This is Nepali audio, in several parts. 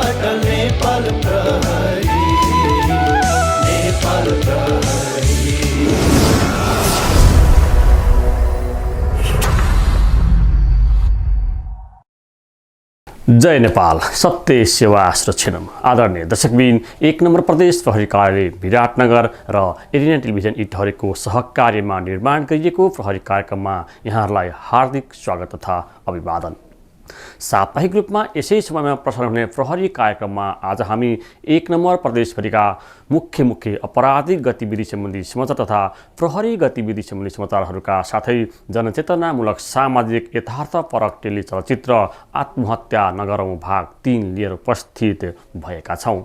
अटल नेपाल प्रहरी, नेपाल प्रहरी। जय नेपाल, सत्य सेवा सुरक्षणम। आदरणीय दर्शकबिन, 1 नम्बर प्रदेश प्रहरी कार्यालय विराटनगर र एरिना टेलिभिजन इटहरीको सहकार्यमा निर्माण गरिएको प्रहरी कार्यक्रममा यहाँहरूलाई हार्दिक स्वागत तथा अभिवादन। साप्ताहिक रूपमा यसै समयमा प्रसारण हुने प्रहरी कार्यक्रममा आज हामी 1 नम्बर प्रदेशभरिका मुख्य अपराधिक गतिविधि सम्बन्धी समाचार तथा प्रहरी गतिविधि सम्बन्धी समाचारहरूका साथै जनचेतनामूलक सामाजिक यथार्थपरक टेली चलचित्र आत्महत्या नगरौँ भाग 3 लिएर उपस्थित भएका छौँ।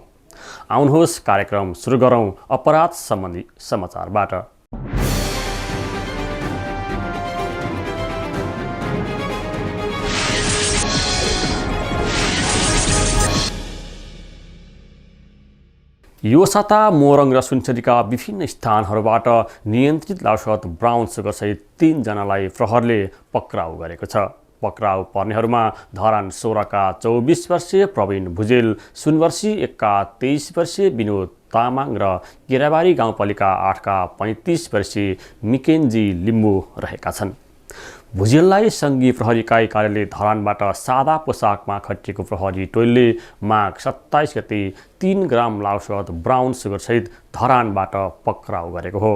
आउनुहोस् कार्यक्रम सुरु गरौँ अपराध सम्बन्धी समाचारबाट। यो साता मोरङ र सुनसरीका विभिन्न स्थानहरूबाट नियन्त्रित लाउसत ब्राउन सुगरसहित 3 जनालाई प्रहरले पक्राउ गरेको छ। पक्राउ पर्नेहरूमा धरान 16 का 24 वर्षीय प्रवीण भुजेल, सुनवर्षी 1 का 23 वर्षीय विनोद तामाङ र केराबारी गाउँपालिका 8 का 35 वर्षीय मिकेन्जी लिम्बू रहेका छन्। भुजेललाई सङ्घीय प्रहरी इकाइ कार्यालय धरानबाट सादा पोसाकमा खटिएको प्रहरी टोलीले माघ 27 गते 3 ग्राम लाउसत ब्राउन सुगरसहित धरानबाट पक्राउ गरेको हो।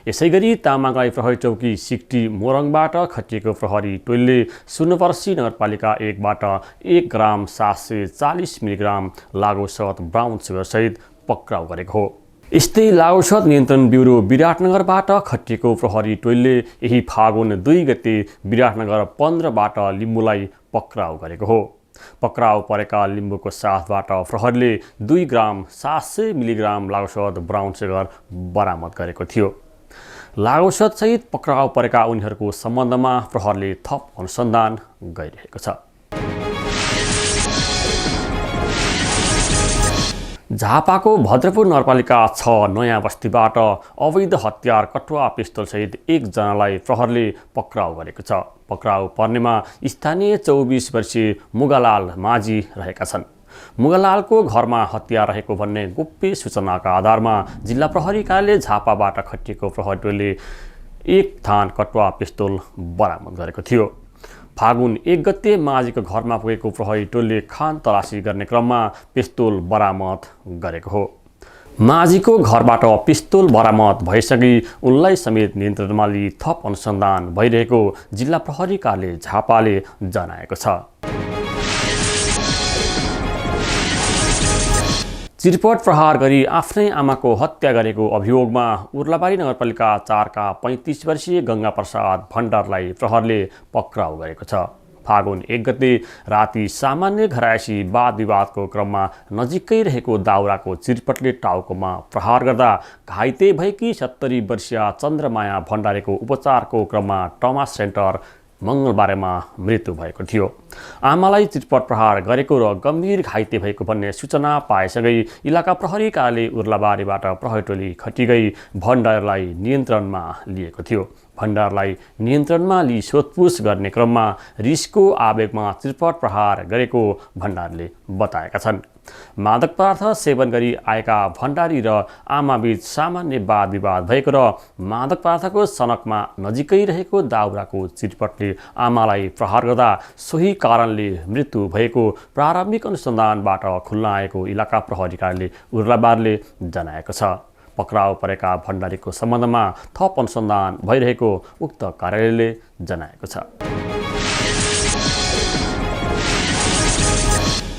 यसैगरी तामाङलाई प्रहरी चौकी सिक्टी मोरङबाट खटिएको प्रहरी टोलीले सुनवर्षी नगरपालिका 1 बाट 1 ग्राम 740 मिलिग्राम लागौसत ब्राउन सुगरसहित पक्राउ गरेको हो। यस्तै लागौसत नियन्त्रण ब्युरो विराटनगरबाट खटिएको प्रहरी टोलीले यही फागुन 2 गते विराटनगर 15 बाट लिम्बूलाई पक्राउ गरेको हो। पक्राउ परेका लिम्बूको साथबाट प्रहरीले 2 ग्राम 700 मिलिग्राम लागौसत ब्राउन सुगर बरामद गरेको थियो। लागौसतसहित पक्राउ परेका उनीहरूको सम्बन्धमा प्रहरीले थप अनुसन्धान गरिरहेको छ। झापाको भद्रपुर नगरपालिका 6 नयाँ बस्तीबाट अवैध हतियार कटुवा पिस्तोलसहित 1 जनालाई प्रहरीले पक्राउ गरेको छ। पक्राउ पर्नेमा स्थानीय 24 वर्षीय मुगालाल माझी रहेका छन्। मुगालालको घरमा हतियार रहेको भन्ने गोप्य सूचनाका आधारमा जिल्ला प्रहरी कार्यालय झापाबाट खटिएको प्रहरी टोलीले 1 थान कटुवा पिस्तोल बरामद गरेको थियो। फागुन 1 गते माझीको घरमा पुगेको प्रहरी टोलीले खान तलासी गर्ने क्रममा पिस्तोल बरामद गरेको हो। माझीको घरबाट पिस्तोल बरामद भइसकी उनलाई समेत नियन्त्रणमा लिई थप अनुसन्धान भइरहेको जिल्ला प्रहरी कार्यालय झापाले जनाएको छ। चिरपट प्रहार गरी आफ्नै आमाको हत्या गरेको अभियोगमा उर्लाबारी नगरपालिका 4 का 35 वर्षीय गङ्गा प्रसाद भण्डारलाई प्रहरले पक्राउ गरेको छ। फागुन 1 गते राति सामान्य घरायसी वाद विवादको क्रममा नजिकै रहेको दाउराको चिरपटले टाउकोमा प्रहार गर्दा घाइते भएकी 70 वर्षीय चन्द्रमाया भण्डारीको उपचारको क्रममा ट्रमा सेन्टर मङ्गलबारमा मृत्यु भएको थियो। आमालाई चितपट प्रहार गरेको र गम्भीर घाइते भएको भन्ने सूचना पाएसँगै इलाका प्रहरी कार्यालय उर्लाबारीबाट प्रहरी टोली खटिगई भण्डारलाई नियन्त्रणमा लिएको थियो। भण्डारलाई नियन्त्रणमा लिई सोधपुछ गर्ने क्रममा रिसको आवेगमा चितपट प्रहार गरेको भण्डारले बताएका छन्। मादक पदार्थ सेवन गरी आएका भण्डारी र आमाबीच सामान्य वाद विवाद भएको र मादक पदार्थको सनकमा नजिकै रहेको दाउराको चिरपटले आमालाई प्रहार गर्दा सोही कारणले मृत्यु भएको प्रारम्भिक अनुसन्धानबाट खुल्न आएको इलाका प्रहरी कार्यालय उर्लाबारले जनाएको छ। पक्राउ परेका भण्डारीको सम्बन्धमा थप अनुसन्धान भइरहेको उक्त कार्यालयले जनाएको छ।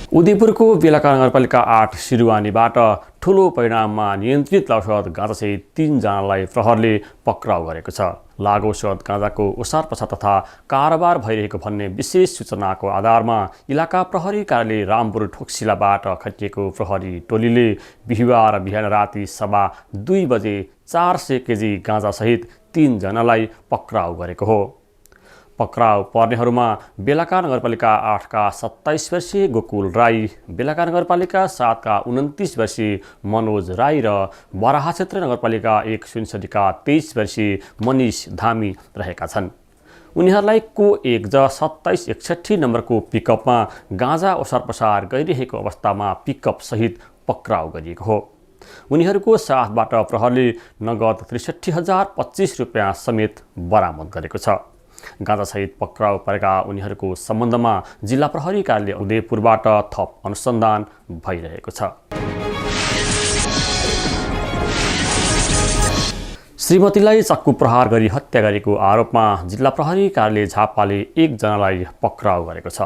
उदयपुरको बेलाका नगरपालिका 8 सिरुवानीबाट ठुलो परिणाममा नियन्त्रित लागौसत गाँजासहित 3 जनालाई प्रहरले पक्राउ गरेको छ। लागौसत गाँजाको ओसार पसार तथा कारोबार भइरहेको भन्ने विशेष सूचनाको आधारमा इलाका प्रहरी कार्यालय रामपुर ठोक्सिलाबाट खटिएको प्रहरी टोलीले बिहिबार बिहान राति 2:15 बजे 400 केजी गाँजासहित 3 जनालाई पक्राउ गरेको हो। पक्राउ पर्नेहरूमा बेलाका नगरपालिका 8 का 27 वर्षीय गोकुल राई, बेलाका नगरपालिका 7 का 29 वर्षीय मनोज राई र बराहा क्षेत्र नगरपालिका 1 सुनसरी का 23 वर्षीय मनिष धामी रहेका छन्। उनीहरूलाई को 1J2761 नम्बरको पिकअपमा गाँजा ओसारपसार गरिरहेको अवस्थामा पिकअप सहित पक्राउ गरिएको हो। उनीहरूको साथबाट प्रहरीले नगद ६३,025 रुपियाँ समेत बरामद गरेको छ। गाँजासहित पक्राउ परेका उनीहरूको सम्बन्धमा जिल्ला प्रहरी कार्यालय उदयपुरबाट थप अनुसन्धान भइरहेको छ। श्रीमतीलाई चक्कु प्रहार गरी हत्या गरेको आरोपमा जिल्ला प्रहरी कार्यालय झापाले 1 जनालाई पक्राउ गरेको छ।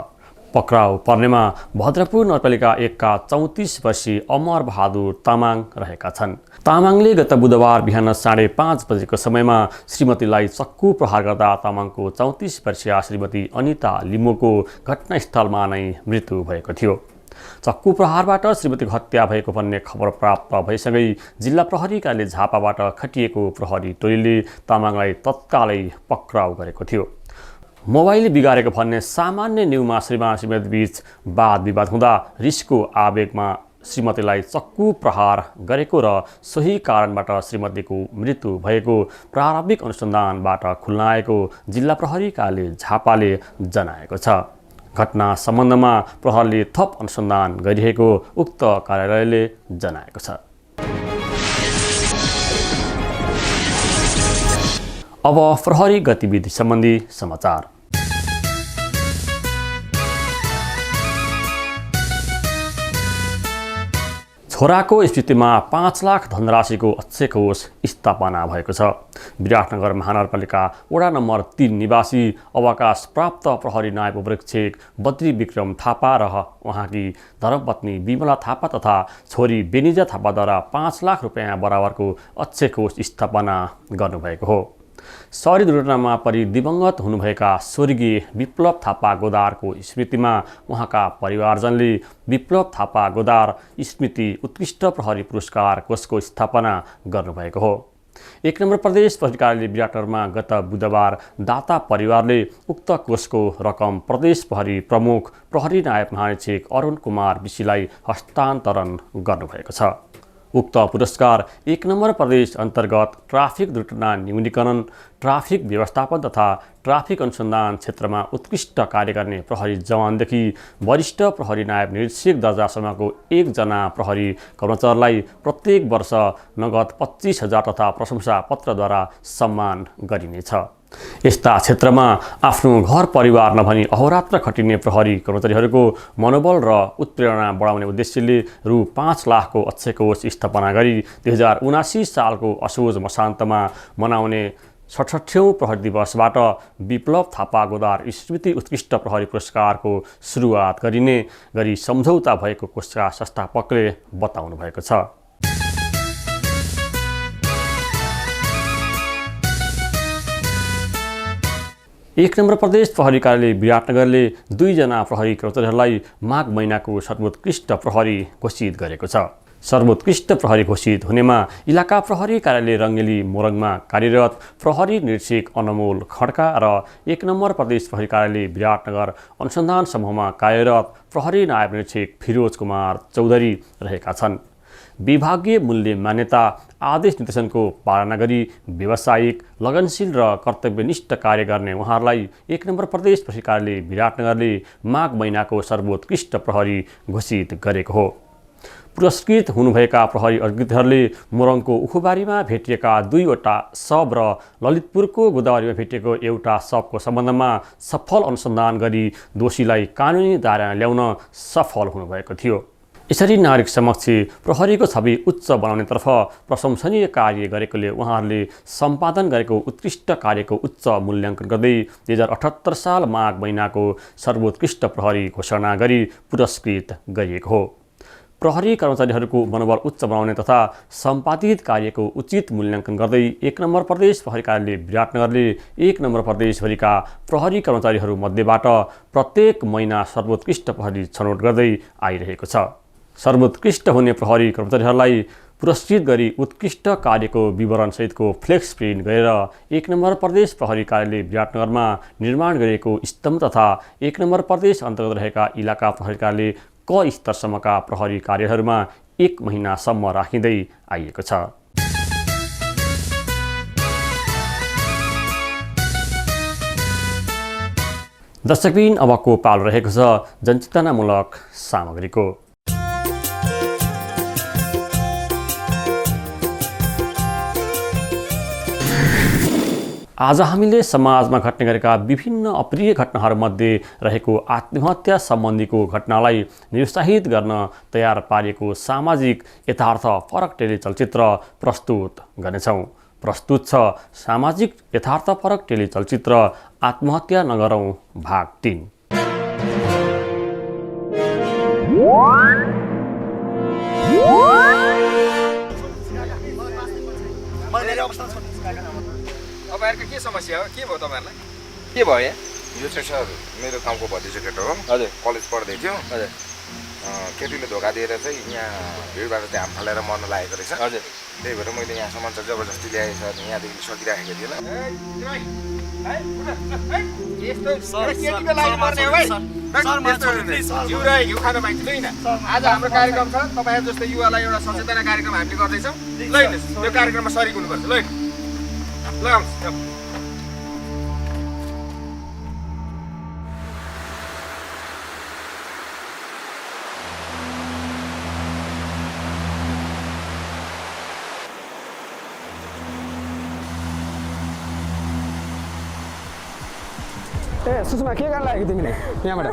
पक्राउ पर्नेमा भद्रपुर नगरपालिका 1 का 34 वर्षीय अमर बहादुर तामाङ रहेका छन्। तामाङले गत बुधबार बिहान 5:30 बजेको समयमा श्रीमतीलाई चक्कु प्रहार गर्दा तामाङको 34 वर्षीय श्रीमती अनिता लिम्बूको घटनास्थलमा नै मृत्यु भएको थियो। चक्कु प्रहारबाट श्रीमतीको हत्या भएको भन्ने खबर प्राप्त भएसँगै जिल्ला प्रहरी कार्यालय झापाबाट खटिएको प्रहरी टोलीले तामाङलाई तत्कालै पक्राउ गरेको थियो। मोबाइल बिगारेको भन्ने सामान्य न्यूमा श्रीमान श्रीमती बीच वाद विवाद हुँदा रिसको आवेगमा श्रीमतीलाई चक्कु प्रहार गरेको र सोही कारणबाट श्रीमतीको मृत्यु भएको प्रारम्भिक अनुसन्धानबाट खुल्न आएको जिल्ला प्रहरी कार्यालय झापाले जनाएको छ। घटना सम्बन्धमा प्रहरीले थप अनुसन्धान गरिरहेको उक्त कार्यालयले जनाएको छ। अब प्रहरी गतिविधि सम्बन्धी समाचार। छोराको स्मृतिमा 5 लाख धनराशिको अक्षय कोष स्थापना भएको छ। विराटनगर महानगरपालिका वडा नम्बर 3 निवासी अवकाश प्राप्त प्रहरी नायब उपरीक्षक बद्री विक्रम थापा र उहाँकी धर्मपत्नी विमला थापा तथा छोरी बेनिजा थापाद्वारा 5 लाख रुपियाँ बराबरको अक्षय कोष स्थापना गर्नुभएको हो। सवारी दुर्घटनामा परि दिवंगत हुनुभएका स्वर्गीय विप्लव थापा गोदारको स्मृतिमा उहाँका परिवारजनले विप्लव थापा गोदार स्मृति उत्कृष्ट प्रहरी पुरस्कार कोषको स्थापना गर्नुभएको हो। 1 नम्बर प्रदेश प्रहरी कार्यालय विराटनगरमा गत बुधबार दाता परिवारले उक्त कोषको रकम प्रदेश प्रहरी प्रमुख प्रहरी नायब महानिरीक्षक अरुण कुमार विशीलाई हस्तान्तरण गर्नुभएको छ। उक्त पुरस्कार 1 नम्बर प्रदेश अन्तर्गत ट्राफिक दुर्घटना न्यूनीकरण, ट्राफिक व्यवस्थापन तथा ट्राफिक अनुसन्धान क्षेत्रमा उत्कृष्ट कार्य गर्ने प्रहरी जवानदेखि वरिष्ठ प्रहरी नायब निरीक्षक दर्जासम्मको 1 जना प्रहरी कर्मचारीलाई प्रत्येक वर्ष नगद 25,000 तथा प्रशंसा पत्रद्वारा सम्मान गरिनेछ। यस्ता क्षेत्रमा आफ्नो घर परिवार नभनी अहोरात्र खटिने प्रहरी कर्मचारीहरूको मनोबल र उत्प्रेरणा बढाउने उद्देश्यले रु 5 लाखको अक्षय कोष स्थापना गरी 2079 सालको असोज मसान्तमा मनाउने 66औं प्रहरी दिवसबाट विप्लव थापा गोदार स्मृति उत्कृष्ट प्रहरी पुरस्कारको सुरुवात गरिने गरी सम्झौता भएको कोषका संस्थापकले बताउनु भएको छ। 1 नम्बर प्रदेश प्रहरी कार्यालय विराटनगरले 2 जना प्रहरी कर्मचारीहरूलाई माघ महिनाको सर्वोत्कृष्ट प्रहरी घोषित गरेको छ। सर्वोत्कृष्ट प्रहरी घोषित हुनेमा इलाका प्रहरी कार्यालय रङ्गेली मोरङमा कार्यरत प्रहरी निरीक्षक अनमोल खड्का र 1 नम्बर प्रदेश प्रहरी कार्यालय विराटनगर अनुसन्धान समूहमा कार्यरत प्रहरी नायब निरीक्षक फिरोज कुमार चौधरी रहेका छन्। विभागीय मूल्य मान्यता आदेश निर्देशनको पालना गरी व्यावसायिक, लगनशील र कर्तव्यनिष्ठ कार्य गर्ने उहाँहरूलाई 1 नम्बर प्रदेश प्रहरी कार्यालय विराटनगरले माघ महिनाको सर्वोत्कृष्ट प्रहरी घोषित गरेको हो। पुरस्कृत हुनुभएका प्रहरी अधिकृतहरूले मोरङको उखुबारीमा भेटिएका 2 वटा शव र ललितपुरको गोदावरीमा भेटिएको एउटा शवको सम्बन्धमा सफल अनुसन्धान गरी दोषीलाई कानुनी दायरामा ल्याउन सफल हुनुभएको थियो। यसरी नागरिक समक्ष प्रहरीको छवि उच्च बनाउनेतर्फ प्रशंसनीय कार्य गरेकोले उहाँहरूले सम्पादन गरेको उत्कृष्ट कार्यको उच्च मूल्याङ्कन गर्दै 2078 साल माघ महिनाको सर्वोत्कृष्ट प्रहरी घोषणा गरी पुरस्कृत गरिएको हो। प्रहरी कर्मचारीहरूको मनोबल उच्च बनाउने तथा सम्पादित कार्यको उचित मूल्याङ्कन गर्दै 1 नम्बर प्रदेश प्रहरी कार्यालय विराटनगरले 1 नम्बर प्रदेशभरिका प्रहरी कर्मचारीहरू मध्येबाट प्रत्येक महिना सर्वोत्कृष्ट प्रहरी छनौट गर्दै आइरहेको छ। सर्वोत्कृष्ट हुने प्रहरी कर्मचारीहरूलाई पुरस्कृत गरी उत्कृष्ट कार्यको विवरणसहितको फ्लेक्स प्रिन्ट गरेर 1 नम्बर प्रदेश प्रहरी कार्यालय विराटनगरमा निर्माण गरिएको स्तम्भ तथा 1 नम्बर प्रदेश अन्तर्गत रहेका इलाका प्रहरी कार्यालय क स्तरसम्मका प्रहरी कार्यहरूमा 1 महिनासम्म राखिँदै आइएको छ। दर्शकबिन अबको पालो रहेको छ जनचेतनामूलक सामग्रीको। आज हामीले समाजमा घट्ने गरेका विभिन्न अप्रिय घटनाहरूमध्ये रहेको आत्महत्या सम्बन्धीको घटनालाई निरुत्साहित गर्न तयार पारिएको सामाजिक यथार्थ फरक टेलिचलचित्र प्रस्तुत गर्नेछौँ। प्रस्तुत छ सामाजिक यथार्थ फरक टेलिचलचित्र आत्महत्या नगरौँ भाग 3। तपाईँहरूको के समस्या हो? के भयो तपाईँहरूलाई? के भयो? यो चाहिँ सर मेरो गाउँको भतिजो केटा हो। हजुर। कलेज पढ्दै थियो। हजुर। केटीले धोका दिएर चाहिँ यहाँ भिडबाट चाहिँ हाम फालेर मर्न लागेको रहेछ। हजुर। त्यही भएर मैले यहाँसम्म चाहिँ जबरजस्ती ल्याएँ सर। यहाँदेखि सकिराखेको थिएन। आज हाम्रो कार्यक्रम छ। तपाईँहरू जस्तो युवालाई एउटा सचेतना कार्यक्रम हामीले गर्दैछौँ। ल त्यो कार्यक्रममा सरिक हुनुपर्छ। ल ए सुषमा के गर्न लाग्यो तिमीले यहाँबाट?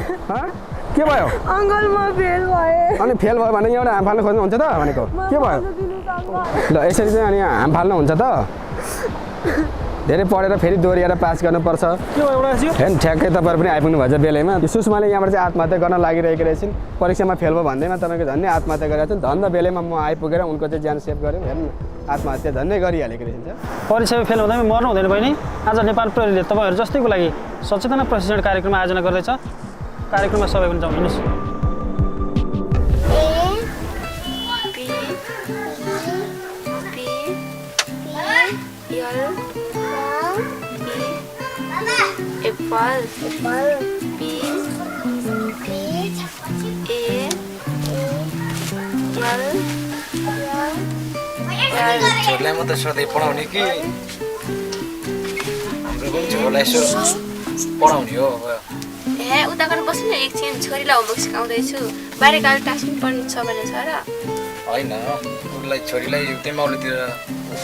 के भयो? अङ्कल म फेल भएँ। अनि फेल भयो भने यहाँबाट हाम फाल्न खोज्नुहुन्छ त भनेको? के भयो? ल यसरी चाहिँ अनि हाम फाल्नु हुन्छ त? धेरै पढेर फेरि दोहोऱ्याएर पास गर्नुपर्छ। के भयो एउटा चाहिँ? हेर्नु ठ्याक्कै तपाईँहरू पनि आइपुग्नु भएछ बेलैमा। यो सुषमाले यहाँबाट चाहिँ आत्महत्या गर्न लागिरहेको रहेछन्। परीक्षामा फेल भयो भन्दैमा तपाईँको झन्डै आत्महत्या गरेको छ। धन्दा बेलैमा म आइपुगेर उनको चाहिँ ज्यान सेभ गऱ्यो। हेर्नु आत्महत्या झन्डै गरिहालेको रहेछ। परीक्षामा फेल हुँदा मर्नु हुँदैन बहिनी। आज नेपाल प्रहरीले तपाईँहरू जस्तैको लागि सचेतना प्रशिक्षण कार्यक्रम आयोजना गर्दैछ। कार्यक्रममा सबै पनि जाउँ, हिँड्नुहोस्। छोरीलाई मात्रै सधैँ पढाउने कि हाम्रो पनि छोरीलाई यसो पढाउने हो? अब उता गरेर बस्नु न एकछिन, छोरीलाई होमवर्क सिकाउँदैछु। बाहिर टास्क पनि पढ्नु छ भने छ र? होइन, उसलाई छोरीलाई त्यही माउलीतिर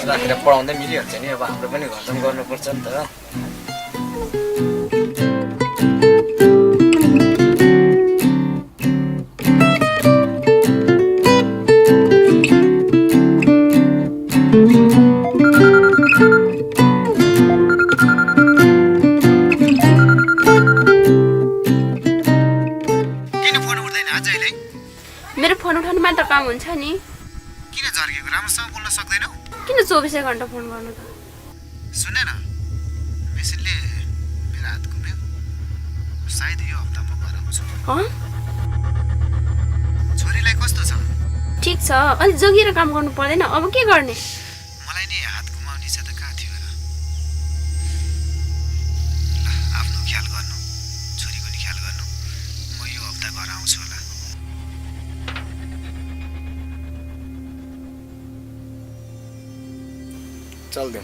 राखेर पढाउँदै मिलिहाल्छ नि। अब हाम्रो पनि घरसम्म गर्नुपर्छ नि त। मेरो फोन उठाउनु मात्र काम हुन्छ नि। किन झर्केको? राम्रोसँग बोल्न सक्दैनौ? किन 24 घन्टा फोन गर्नु त? सुने न, मेसिनले मेरो हात घुम्यो। सायद यो हप्ता म घर आउँछु। छोरीलाई कस्तो छ? ठिक छ। अलि जोगिएर काम गर्नु पर्दैन? अब के गर्ने? मलाई नि हात घुमाउने छ त। कहाँ थियो र? ल आफ्नो ख्याल गर्नु, छोरीको नि ख्याल गर्नु। म यो हप्ता घर आउँछु होला। चल्दिउँ।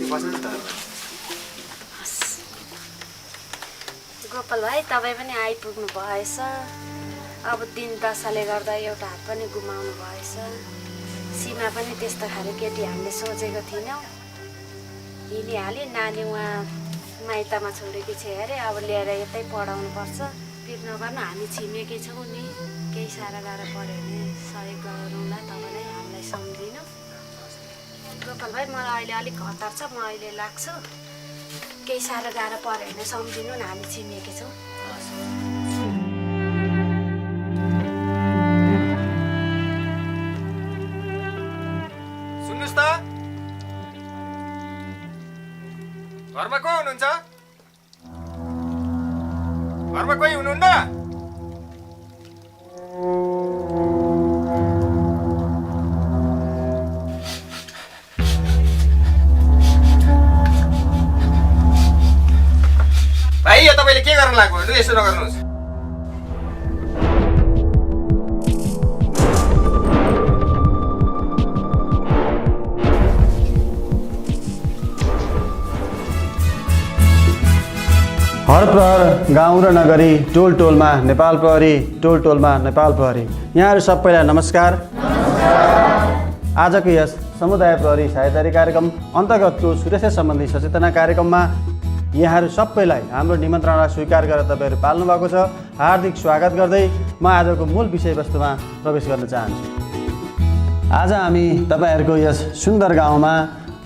बस्नु त गोपाल भाइ तपाईँ पनि आइपुग्नु भएछ। अब दिन दशाले गर्दा एउटा हात पनि गुमाउनु भएछ। सीमा पनि त्यस्तो खाले केटी हामीले सोचेको थिएनौँ। हिँडिहाल्यो, नानी उहाँ माइतमा छोडेकी छ अरे, अब ल्याएर यतै पढाउनु पर्छ। पिर नगर्नु, हामी छिमेकी छौँ नि, केही साह्रो गाह्रो पऱ्यो भने सहयोग गरौँला, तपाईँलाई हामीलाई सम्झिनु। गोपाल भाइ मलाई अहिले अलिक हतार छ, म अहिले लाग्छु। केही साह्रो गाह्रो पऱ्यो भने सम्झिनु न, हामी छिमेकी छौँ। सुन्नुहोस् त, घरमा को हुनुहुन्छ? घरमा कोही हुनुहुन्न? भाइ यो तपाईँले के गर्न लाग्नु? यसो नगर्नुहोस्। हर प्रहर गाउँ र नगरी, टोल टोलमा नेपाल प्रहरी, टोल टोलमा नेपाल प्रहरी। यहाँहरू सबैलाई नमस्कार। आजको यस समुदाय प्रहरी सहायता कार्यक्रम अन्तर्गतको सुरक्षा सम्बन्धी सचेतना कार्यक्रममा यहाँहरू सबैलाई हाम्रो निमन्त्रणालाई स्वीकार गरेर तपाईँहरू पाल्नु भएको छ। हार्दिक स्वागत गर्दै म आजको मूल विषयवस्तुमा प्रवेश गर्न चाहन्छु। आज हामी तपाईँहरूको यस सुन्दर गाउँमा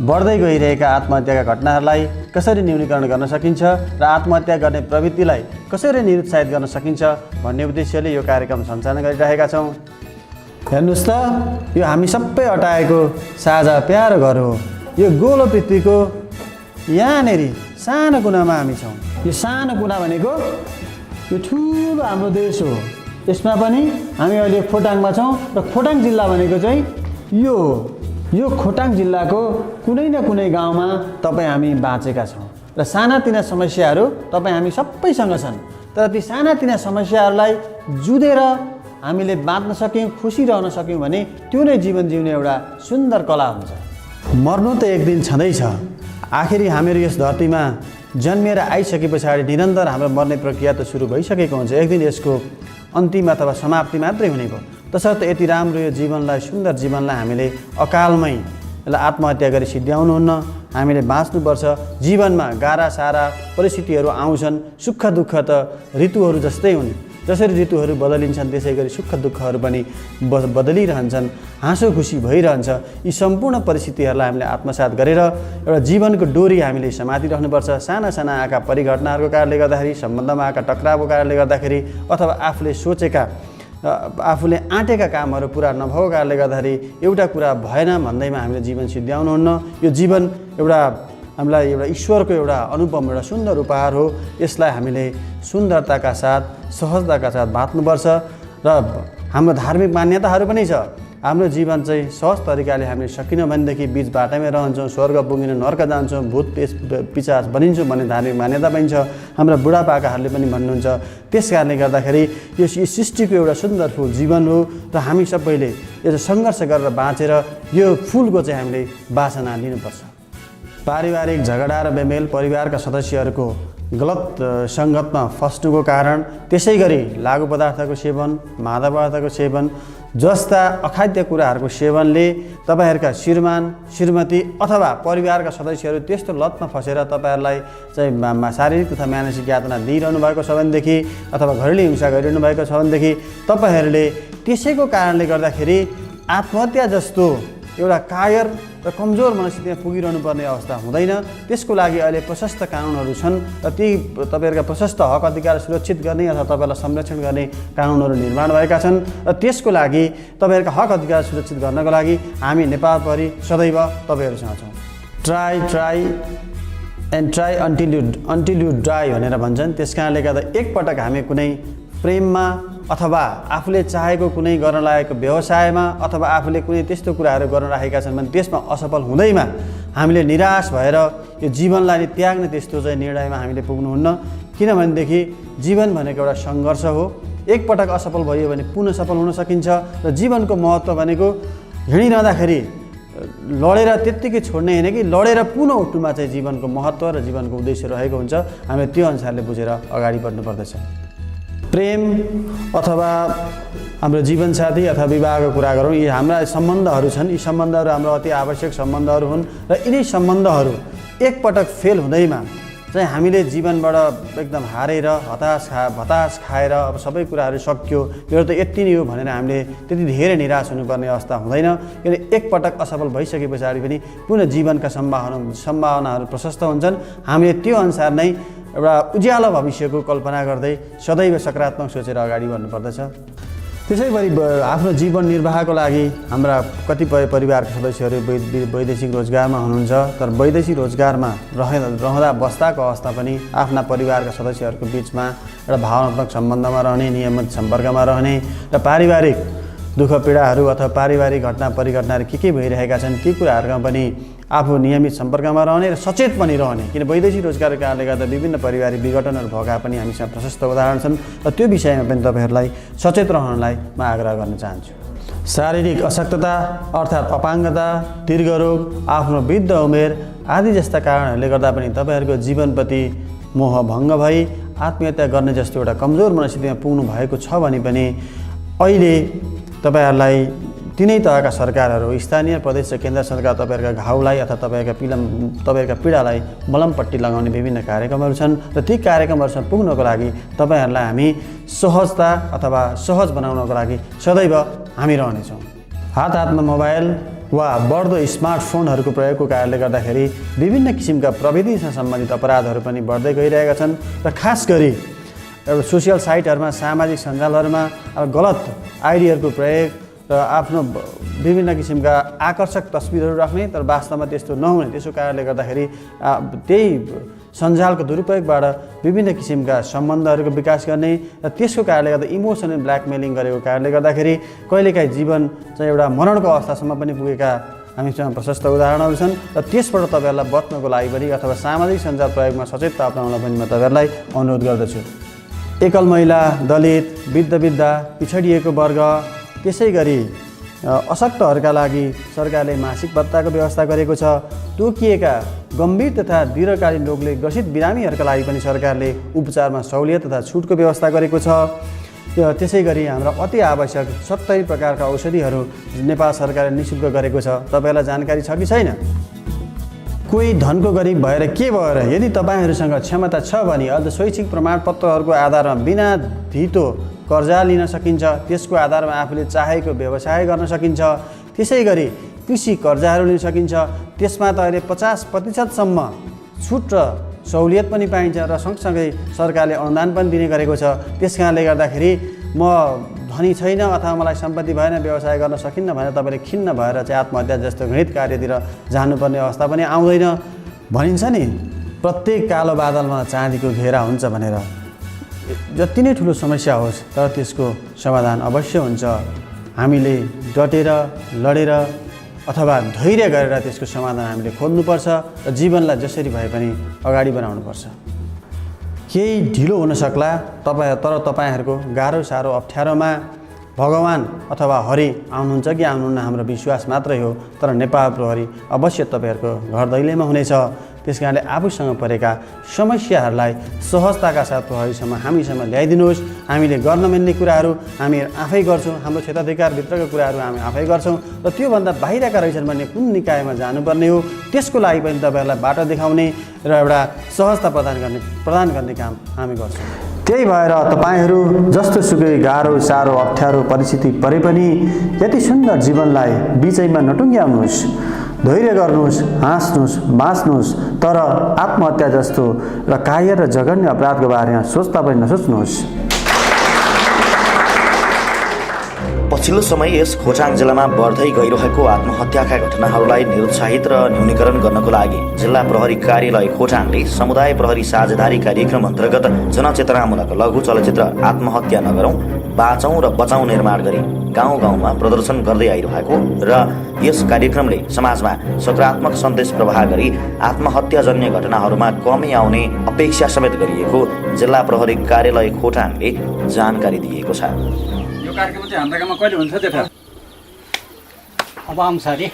बढ्दै गइरहेका आत्महत्याका घटनाहरूलाई कसरी न्यूनीकरण गर्न सकिन्छ र आत्महत्या गर्ने प्रवृत्तिलाई कसरी निरुत्साहित गर्न सकिन्छ भन्ने उद्देश्यले यो कार्यक्रम सञ्चालन गरिरहेका छौँ। हेर्नुहोस् त, यो हामी सबै अटाएको साझा प्यारो घर हो। यो गोलो पृथ्वीको यहाँनिर सानो कुनामा हामी छौँ। यो सानो कुना भनेको यो ठुलो हाम्रो देश हो। यसमा पनि हामी अहिले खोटाङमा छौँ र खोटाङ जिल्ला भनेको चाहिँ यो खोटाङ जिल्लाको कुनै न कुनै गाउँमा तपाईँ हामी बाँचेका छौँ र सानातिना समस्याहरू तपाईँ हामी सबैसँग छन्। तर ती सानातिना समस्याहरूलाई जुधेर हामीले बाँच्न सक्यौँ, खुसी रहन सक्यौँ भने त्यो नै जीवन जिउने एउटा सुन्दर कला हुन्छ। मर्नु त एक दिन छँदैछ। आखिरी हामीहरू यस धरतीमा जन्मिएर आइसके पछाडि निरन्तर हाम्रो मर्ने प्रक्रिया त सुरु भइसकेको हुन्छ। एक दिन यसको अन्तिम अथवा समाप्ति मात्रै हुने भयो। तसर्थ यति राम्रो यो जीवनलाई, सुन्दर जीवनलाई हामीले अकालमै यसलाई आत्महत्या गरी सिद्ध्याउनुहुन्न। हामीले बाँच्नुपर्छ। जीवनमा गाह्रा सारा परिस्थितिहरू आउँछन्। सुख दुःख त ऋतुहरू जस्तै हुन्। जसरी ऋतुहरू बदलिन्छन् त्यसै गरी सुख दुःखहरू पनि बदलिरहन्छन्। हाँसो खुसी भइरहन्छ। यी सम्पूर्ण परिस्थितिहरूलाई हामीले आत्मसात गरेर एउटा जीवनको डोरी हामीले समातिराख्नुपर्छ। साना साना आएका परिघटनाहरूको कारणले गर्दाखेरि, सम्बन्धमा आएका टक्रावको कारणले गर्दाखेरि अथवा आफूले सोचेका, आफूले आँटेका कामहरू पुरा नभएको कारणले गर्दाखेरि एउटा कुरा भएन भन्दैमा हामीले जीवन सिद्ध्याउनुहुन्न। यो जीवन हामीलाई एउटा ईश्वरको एउटा अनुपम एउटा सुन्दर उपहार हो। यसलाई हामीले सुन्दरताका साथ, सहजताका साथ बाँच्नुपर्छ। र हाम्रो धार्मिक मान्यताहरू पनि छ। हाम्रो जीवन चाहिँ सहज तरिकाले हामीले सकिनौँ भनेदेखि बिच बाटामै रहन्छौँ, स्वर्ग पुगिनु नर्क जान्छौँ, भूत पिशाच बनिन्छौँ भन्ने धार्मिक मान्यता पनि छ। हाम्रा बुढापाकाहरूले पनि भन्नुहुन्छ। त्यस कारणले गर्दाखेरि यो सृष्टिको एउटा सुन्दर फुल जीवन हो र हामी सबैले यो सङ्घर्ष गरेर बाँचेर यो फुलको चाहिँ हामीले बासना लिनुपर्छ। पारिवारिक झगडा र बेमेल, परिवारका सदस्यहरूको गलत सङ्गतमा फस्नुको कारण, त्यसै गरी लागु पदार्थको सेवन, मादक पदार्थको सेवन जस्ता अखाद्य कुराहरूको सेवनले तपाईँहरूका श्रीमान, श्रीमती अथवा परिवारका सदस्यहरू त्यस्तो लतमा फसेर तपाईँहरूलाई चाहिँ शारीरिक तथा मानसिक यातना दिइरहनु भएको छ भनेदेखि अथवा घरेलु हिंसा गरिरहनु भएको छ भनेदेखि तपाईँहरूले त्यसैको कारणले गर्दाखेरि आत्महत्या जस्तो एउटा कायर र कमजोर मनस्थितिमा पुगिरहनु पर्ने अवस्था हुँदैन। त्यसको लागि अहिले प्रशस्त कानुनहरू छन् र ती तपाईँहरूका प्रशस्त हक अधिकार सुरक्षित गर्ने अथवा तपाईँलाई संरक्षण गर्ने कानुनहरू निर्माण भएका छन् र त्यसको लागि तपाईँहरूका हक अधिकार सुरक्षित गर्नको लागि हामी नेपाल प्रहरी सदैव तपाईँहरूसँग छौँ। ट्राई अन्टिल यु डाई भनेर भन्छन्। त्यस कारणले गर्दा एकपटक हामी कुनै प्रेममा अथवा आफूले चाहेको कुनै गर्न लागेको व्यवसायमा अथवा आफूले कुनै त्यस्तो कुराहरू गर्न राखेका छन् भने त्यसमा असफल हुँदैमा हामीले निराश भएर यो जीवनलाई नि त्याग्ने त्यस्तो चाहिँ निर्णयमा हामीले पुग्नुहुन्न। किनभनेदेखि जीवन भनेको एउटा सङ्घर्ष हो। एकपटक असफल भयो भने पुनः सफल हुन सकिन्छ र जीवनको महत्त्व भनेको हिँडिरहँदाखेरि लडेर त्यत्तिकै छोड्ने होइन कि लडेर पुनः उठ्नुमा चाहिँ जीवनको महत्त्व र जीवनको उद्देश्य रहेको हुन्छ। हामीले त्यो अनुसारले बुझेर अगाडि बढ्नुपर्दछ। प्रेम अथवा हाम्रो जीवनसाथी अथवा विवाहको कुरा गरौँ, यी हाम्रा सम्बन्धहरू छन्। यी सम्बन्धहरू हाम्रो अति आवश्यक सम्बन्धहरू हुन् र यिनै सम्बन्धहरू एकपटक फेल हुँदैमा चाहिँ हामीले जीवनबाट एकदम हारेर हताश खाएर अब सबै कुराहरू सक्यो, मेरो त यति नै हो भनेर हामीले त्यति धेरै निराश हुनुपर्ने अवस्था हुँदैन। किन एकपटक असफल भइसके पछाडि पनि पुनः जीवनका सम्भावनाहरू प्रशस्त हुन्छन्। हामीले त्यो अनुसार नै एउटा उज्यालो भविष्यको कल्पना गर्दै सदैव सकारात्मक सोचेर अगाडि बढ्नुपर्दछ। त्यसै गरी आफ्नो जीवन निर्वाहको लागि हाम्रा कतिपय परिवारका सदस्यहरू वैदेशिक रोजगारमा हुनुहुन्छ, तर वैदेशिक रोजगारमा रहँदा बस्दाको अवस्था पनि आफ्ना परिवारका सदस्यहरूको बिचमा एउटा भावनात्मक सम्बन्धमा रहने, नियमित सम्पर्कमा रहने र पारिवारिक दुःख पीडाहरू अथवा पारिवारिक घटना परिघटनाहरू के भइरहेका छन् ती कुराहरूमा पनि आफू नियमित सम्पर्कमा रहने र सचेत पनि रहने। किन वैदेशिक रोजगारको कारणले गर्दा विभिन्न पारिवारिक विघटनहरू भएका पनि हामीसँग प्रशस्त उदाहरण छन् र त्यो विषयमा पनि तपाईँहरूलाई सचेत रहनलाई म आग्रह गर्न चाहन्छु। शारीरिक अशक्तता अर्थात् अपाङ्गता, दीर्घरोग, आफ्नो वृद्ध उमेर आदि जस्ता कारणहरूले गर्दा पनि तपाईँहरूको जीवनप्रति मोह भङ्ग भई आत्महत्या गर्ने जस्तो एउटा कमजोर मनस्थितिमा पुग्नु भएको छ भने पनि अहिले तपाईँहरूलाई तिनै तहका सरकारहरू, स्थानीय प्रदेश र केन्द्र सरकार तपाईँहरूका घाउलाई अथवा तपाईँहरूका पीडालाई मलमपट्टि लगाउने विभिन्न कार्यक्रमहरू छन् र ती कार्यक्रमहरूसँग पुग्नको लागि तपाईँहरूलाई हामी सहजता अथवा सहज बनाउनको लागि सदैव हामी रहनेछौँ। हातमा मोबाइल वा बढ्दो स्मार्टफोनहरूको प्रयोगको कारणले गर्दाखेरि विभिन्न किसिमका प्रविधिसँग सम्बन्धित अपराधहरू पनि बढ्दै गइरहेका छन् र खास गरी एउटा सोसियल साइटहरूमा, सामाजिक सञ्जालहरूमा अब गलत आइडीहरूको प्रयोग र आफ्नो विभिन्न किसिमका आकर्षक तस्बिरहरू राख्ने तर वास्तवमा त्यस्तो नहुने, त्यसको कारणले गर्दाखेरि त्यही सञ्जालको दुरुपयोगबाट विभिन्न किसिमका सम्बन्धहरूको विकास गर्ने र त्यसको कारणले गर्दा इमोसनल ब्ल्याकमेलिङ गरेको कारणले गर्दाखेरि कहिलेकाहीँ जीवन चाहिँ एउटा मरणको अवस्थासम्म पनि पुगेका हामीसँग प्रशस्त उदाहरणहरू छन् र त्यसबाट तपाईँहरूलाई बच्नको लागि पनि अथवा सामाजिक सञ्जाल प्रयोगमा सचेतता अपनाउन पनि म तपाईँहरूलाई अनुरोध गर्दछु। एकल महिला, दलित, वृद्ध, पिछडिएको वर्ग, त्यसै गरी अशक्तहरूका लागि सरकारले मासिक भत्ताको व्यवस्था गरेको छ। तोकिएका गम्भीर तथा दीर्घकालीन रोगले ग्रसित बिरामीहरूका लागि पनि सरकारले उपचारमा सहुलियत तथा छुटको व्यवस्था गरेको छ। त्यसै गरी हाम्रा अति आवश्यक 70 प्रकारका औषधिहरू नेपाल सरकारले निःशुल्क गरेको छ। तपाईँहरूलाई जानकारी छ कि छैन? कोही धनको गरिब भएर के भएर यदि तपाईँहरूसँग क्षमता छ भने अझ शैक्षिक प्रमाणपत्रहरूको आधारमा बिना धितो कर्जा लिन सकिन्छ। त्यसको आधारमा आफूले चाहेको व्यवसाय गर्न सकिन्छ। त्यसै गरी कृषि कर्जाहरू लिन सकिन्छ। त्यसमा त अहिले 50% छुट र सहुलियत पनि पाइन्छ र सँगसँगै सरकारले अनुदान पनि दिने गरेको छ। त्यस कारणले गर्दाखेरि म धनी छैन अथवा मलाई सम्पत्ति भएन, व्यवसाय गर्न सकिन्न भनेर तपाईँले खिन्न भएर चाहिँ आत्महत्या जस्तो घृणित कार्यतिर जानुपर्ने अवस्था पनि आउँदैन। भनिन्छ नि प्रत्येक कालो बादलमा चाँदीको घेरा हुन्छ भनेर। जति नै ठुलो समस्या होस् तर त्यसको समाधान अवश्य हुन्छ। हामीले डटेर लडेर अथवा धैर्य गरेर त्यसको समाधान हामीले खोज्नुपर्छ र जीवनलाई जसरी भए पनि अगाडि बढाउनुपर्छ। केही ढिलो हुन सक्ला तर तपाईँहरूको गाह्रो साह्रो अप्ठ्यारोमा भगवान् अथवा हरि आउनुहुन्छ कि आउनुहुन्न हाम्रो विश्वास मात्रै हो, तर नेपाल प्रहरी अवश्य तपाईँहरूको घर दैलोमा हुनेछ। त्यस कारणले आफूसँग परेका समस्याहरूलाई सहजताका साथ प्रहरीसम्म हामीसम्म ल्याइदिनुहोस्। हामीले गर्न मिल्ने कुराहरू हामी आफै गर्छौँ, हाम्रो क्षेत्राधिकारभित्रका कुराहरू हामी आफै गर्छौँ र त्योभन्दा बाहिरका रहेछन् भने कुन निकायमा जानुपर्ने हो त्यसको लागि पनि तपाईँहरूलाई बाटो देखाउने र एउटा सहजता प्रदान गर्ने काम हामी गर्छौँ। त्यही भएर तपाईँहरू जस्तो सुकै गाह्रो साह्रो अप्ठ्यारो परिस्थिति परे पनि यति सुन्दर जीवनलाई बिचैमा नटुङ्ग्याउनुहोस्। धैर्य गर्नुहोस्, हाँस्नुहोस्, बाँच्नुहोस्, तर आत्महत्या जस्तो र कायर र जघन्य अपराधको बारेमा सोच्दा पनि नसोच्नुहोस्। पछिल्लो समय यस खोटाङ जिल्लामा बढ्दै गइरहेको आत्महत्याका घटनाहरूलाई निरुत्साहित र न्यूनीकरण गर्नको लागि जिल्ला प्रहरी कार्यालय खोटाङले समुदाय प्रहरी साझेदारी कार्यक्रम अन्तर्गत जनचेतनामूलक लघु चलचित्र आत्महत्या नगरौं बाँचौं र बचाउँ निर्माण गरी गाउँ गाउँमा प्रदर्शन गर्दै आइरहेको र यस कार्यक्रमले समाजमा सकारात्मक सन्देश प्रवाह गरी आत्महत्याजन्य घटनाहरूमा कमी आउने अपेक्षा समेत गरिएको जिल्ला प्रहरी कार्यालय खोटाङले जानकारी दिएको छ। यो कार्यक्रम चाहिँ हाम्रो गाउँमा कहिले हुन्छ जेठा? अब आउँछ अरे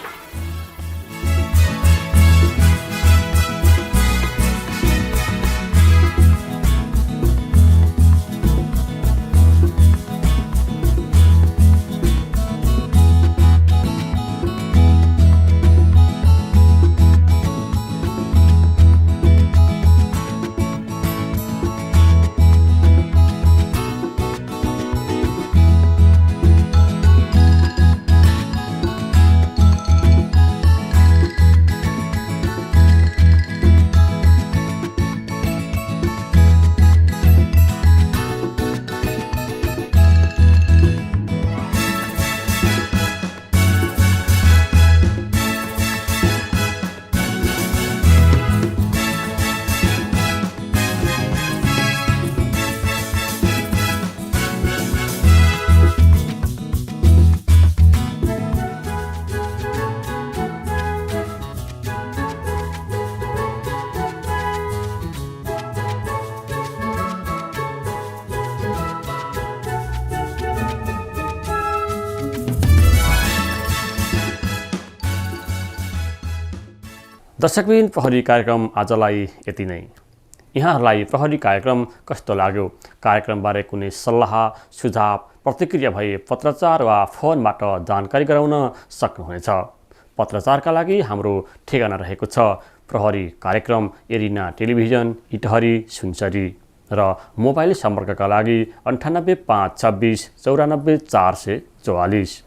दर्शकबिन प्रहरी कार्यक्रम आजलाई यति नै। यहाँहरूलाई प्रहरी कार्यक्रम कस्तो लाग्यो? कार्यक्रमबारे कुनै सल्लाह सुझाव प्रतिक्रिया भए पत्रचार वा फोनबाट जानकारी गराउन सक्नुहुनेछ। पत्रचारका लागि हाम्रो ठेगाना रहेको छ प्रहरी कार्यक्रम एरिना टेलिभिजन इटहरी सुनसरी र मोबाइल सम्पर्कका लागि 98 526 94 444।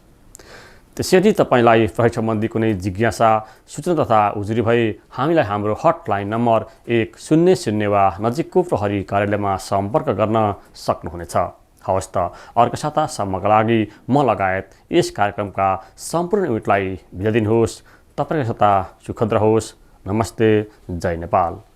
त्यसैगरी तपाईलाई प्रहरी सम्बन्धी कुनै जिज्ञासा सूचना तथा उजुरी भए हामीलाई हाम्रो हटलाइन नम्बर 100 वा नजिकको प्रहरी कार्यालयमा सम्पर्क गर्न सक्नुहुनेछ। हवस् त अर्को सातासम्मका लागि म लगायत यस कार्यक्रमका सम्पूर्ण युनिटलाई बिदा दिनुहोस्। तपाईँको साता सुखद रहोस्। नमस्ते। जय नेपाल।